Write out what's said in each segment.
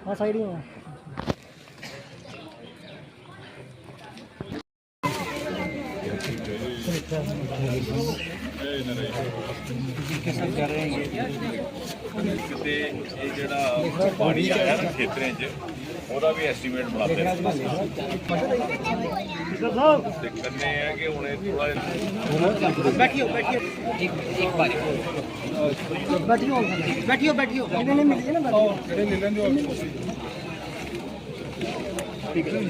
हाँ साइड में किते ये जेड़ा पानी आया ना खेतरें च ओदा भी एस्टीमेट बनाते हैं ते कन्ने है कि हुणे थोड़ा बैठियो बैठियो एक बार बैठियो बैठियो इन्हें मिल गया ना ठीक है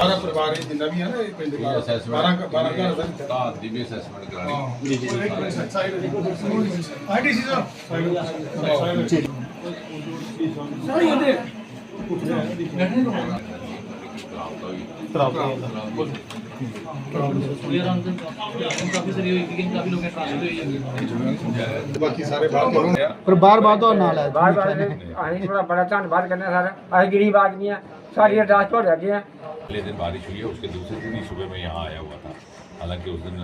सारा परिवार जिन्ना भी है ना पिंड का 12 घर का दी भी असेसमेंट करानी जी आईटीसी बाकी सारे पर बार तो नाल है बार अं थोड़ा बड़ा धन्यवाद करने सारा अं गरीब आदमी है सारी अरदास तो लगे हैं। पहले दिन बारिश हुई है, उसके दूसरे दिन ही सुबह में यहाँ आया हुआ था। हालांकि उस दिन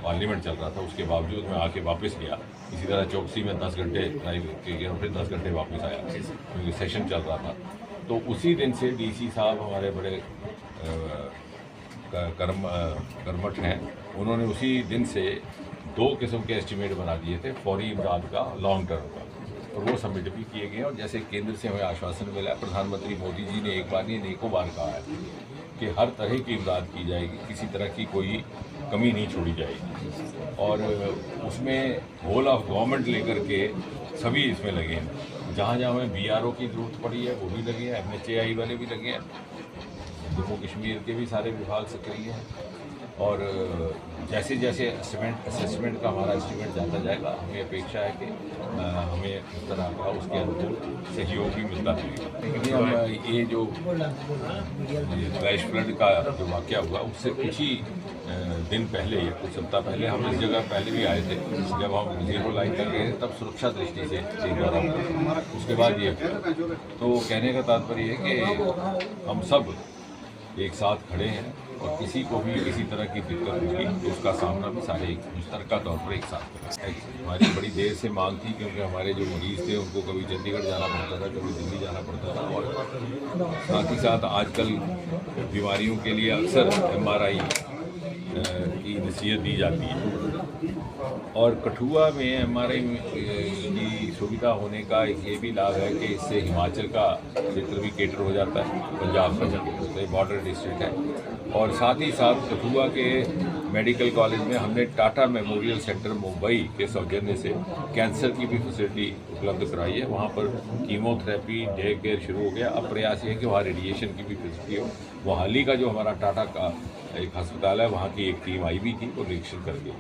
पार्लियामेंट चल रहा था, उसके बावजूद मैं आके वापस गया। इसी तरह चौकसी में 10 घंटे ड्राइव किया और फिर 10 घंटे वापस आया क्योंकि सेशन चल रहा था। तो उसी दिन से डीसी साहब हमारे बड़े कर्मठ हैं, उन्होंने उसी दिन से 2 किस्म के एस्टीमेट बना दिए थे, फौरी इमदाद का, लॉन्ग टर्म का, और वो सबमिट भी किए गए। और जैसे केंद्र से हमें आश्वासन मिला है, प्रधानमंत्री मोदी जी ने एक बार नहीं अनेकों बार कहा है कि हर तरह की इमदाद की जाएगी, किसी तरह की कोई कमी नहीं छोड़ी जाएगी। और उसमें होल ऑफ गवर्नमेंट लेकर के सभी इसमें लगे हैं। जहाँ जहाँ हमें BRO की ज़रूरत पड़ी है वो भी लगे हैं, MHAI वाले भी लगे हैं, जम्मू कश्मीर के भी सारे विभाग सक्रिय हैं। और जैसे जैसे असेसमेंट का हमारा एस्टीमेट जाता जाएगा, हमें अपेक्षा है कि हमें इस तरह का उसके अनुकूल सहयोग भी मिलता रहेगा। हम ये जो फ्लैश फ्लड का जो वाक़या हुआ उससे कुछ ही दिन पहले या कुछ सप्ताह पहले हम इस जगह पहले भी आए थे। जब हम 0 लाइन तक गए तब सुरक्षा दृष्टि से एक बार हुआ, उसके बाद ये। तो कहने का तात्पर्य है कि हम सब एक साथ खड़े हैं और किसी को भी किसी तरह की दिक्कत होगी तो उसका सामना भी सारे मुश्तरका तौर पर एक साथ करें। हमारी बड़ी देर से मांग थी क्योंकि हमारे जो मरीज़ थे उनको कभी चंडीगढ़ जाना पड़ता था, कभी दिल्ली जाना पड़ता था, और साथ ही साथ आजकल बीमारियों के लिए अक्सर MRI की नसीहत दी जाती है। और कठुआ में MRI की सुविधा होने का ये भी लाभ है कि इससे हिमाचल का क्षेत्र भी कैटर हो जाता है, पंजाब का बॉर्डर डिस्ट्रिक्ट है। और साथ ही साथ कठुआ के मेडिकल कॉलेज में हमने टाटा मेमोरियल सेंटर मुंबई के सौजन्य से कैंसर की भी फैसिलिटी उपलब्ध कराई है। वहाँ पर कीमोथेरेपी, डे केयर शुरू हो गया। अब प्रयास ये है कि वहाँ रेडिएशन की भी फैसिलिटी हो। वो हाल ही का जो हमारा टाटा का एक अस्पताल है, वहाँ की एक टीम आई भी थी, वो निरीक्षण कर गई।